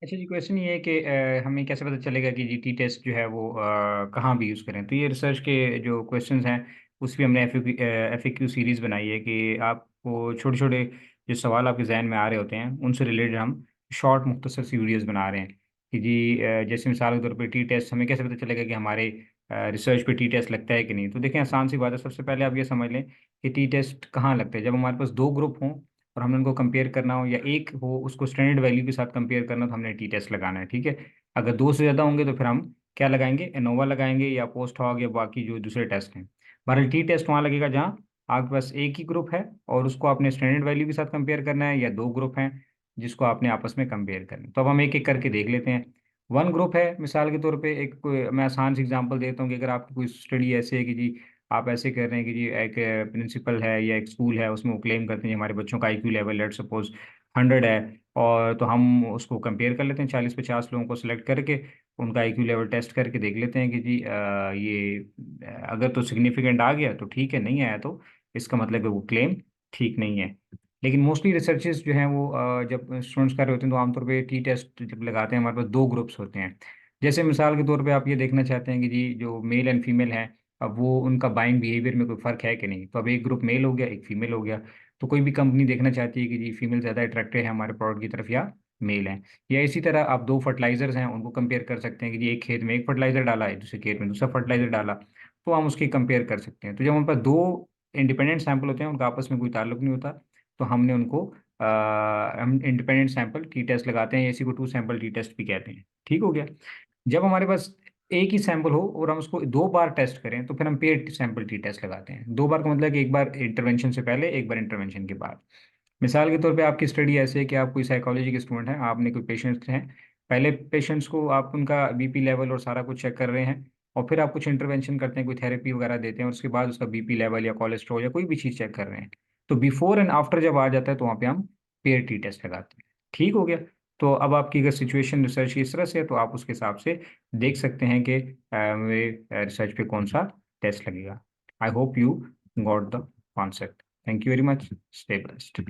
अच्छा जी, क्वेश्चन ये है कि हमें कैसे पता चलेगा कि जी टी टेस्ट जो है वो कहाँ भी यूज़ करें। तो ये रिसर्च के जो क्वेश्चंस हैं उस भी हमने एफ क्यू सीरीज़ बनाई है कि आपको छोटे छोटे जो सवाल आपके जहन में आ रहे होते हैं उनसे रिलेटेड हम शॉर्ट मुख्तसर सी वीडियोज़ बना रहे हैं कि जी जैसे मिसाल के तौर पर टी टेस्ट हमें कैसे पता चलेगा कि हमारे रिसर्च पे टी टेस्ट लगता है कि नहीं। तो देखें, आसान सी बात है। सबसे पहले आप ये समझ लें कि टी टेस्ट कहाँ लगता है। जब हमारे पास दो ग्रुप हों और हमने उनको कंपेयर करना हो, या एक हो उसको स्टैंडर्ड वैल्यू के साथ कंपेयर करना, तो हमने टी टेस्ट लगाना है। ठीक है। अगर दो से ज़्यादा होंगे तो फिर हम क्या लगाएंगे, एनोवा लगाएंगे या पोस्ट हॉग या बाकी जो दूसरे टेस्ट हैं। बहरहाल टी टेस्ट वहाँ लगेगा जहाँ आपके पास एक ही ग्रुप है और उसको आपने स्टैंडर्ड वैल्यू के साथ कंपेयर करना है, या दो ग्रुप हैं जिसको आपने आपस में कंपेयर करना है। तो अब हम एक एक करके देख लेते हैं। वन ग्रुप है, मिसाल के तौर पे मैं आसान सी एग्जांपल देता हूँ कि अगर आपकी कोई स्टडी ऐसे है कि जी आप ऐसे कर रहे हैं कि जी एक प्रिंसिपल है या एक स्कूल है, उसमें वो क्लेम करते हैं कि हमारे बच्चों का आईक्यू लेवल लेट सपोज 100 है। और तो हम उसको कंपेयर कर लेते हैं, 40-50 लोगों को सिलेक्ट करके उनका आईक्यू लेवल टेस्ट करके देख लेते हैं कि जी ये अगर तो सिग्निफिकेंट आ गया तो ठीक है, नहीं आया तो इसका मतलब है वो क्लेम ठीक नहीं है। लेकिन मोस्टली रिसर्चेस जो हैं वो जब स्टूडेंट्स कर रहे होते हैं तो आमतौर पे टी टेस्ट जब लगाते हैं, हमारे पास दो ग्रुप्स होते हैं। जैसे मिसाल के तौर पे आप ये देखना चाहते हैं कि जी जो मेल एंड फीमेल हैं, अब वो उनका बाइंग बिहेवियर में कोई फ़र्क है कि नहीं। तो अब एक ग्रुप मेल हो गया, एक फीमेल हो गया। तो कोई भी कंपनी देखना चाहती है कि जी फीमेल ज़्यादा अट्रैक्टिव है हमारे प्रोडक्ट की तरफ या मेल है। या इसी तरह आप दो फर्टिलाइजर्स हैं उनको कंपेयर कर सकते हैं कि जी एक खेत में एक फर्टिलाइजर डाला है, दूसरे खेत में दूसरा फर्टिलाइजर डाला, तो हम उसकी कंपेयर कर सकते हैं। तो जब हमारे पास दो इंडिपेंडेंट सैंपल होते हैं, उनका आपस में कोई ताल्लुक नहीं होता, तो हमने उनको हम इंडिपेंडेंट सैंपल टी टेस्ट लगाते हैं। इसी को टू सैंपल टी टेस्ट भी कहते हैं। ठीक हो गया। जब हमारे पास एक ही सैंपल हो और हम उसको दो बार टेस्ट करें तो फिर हम पेड सैंपल टी टेस्ट लगाते हैं। दो बार का मतलब कि एक बार इंटरवेंशन से पहले, एक बार इंटरवेंशन के बाद। मिसाल के तौर पे आपकी स्टडी ऐसे है कि आप कोई साइकोलॉजी के स्टूडेंट हैं, आपने कोई पेशेंट्स हैं। पहले पेशेंट्स को आप उनका बीपी लेवल और सारा कुछ चेक कर रहे हैं, और फिर आप कुछ इंटरवेंशन करते हैं, कोई थेरेपी वगैरह देते हैं, और उसके बाद उसका बीपी लेवल या कोलेस्ट्रॉल या कोई भी चीज़ चेक कर रहे हैं। तो बिफोर एंड आफ्टर जब आ जाता है तो वहाँ पे हम पेयर टी टेस्ट लगाते हैं। ठीक हो गया। तो अब आपकी अगर सिचुएशन रिसर्च की इस तरह से है तो आप उसके हिसाब से देख सकते हैं कि मेरे रिसर्च पे कौन सा टेस्ट लगेगा। I hope you got the concept. Thank you very much. Stay blessed.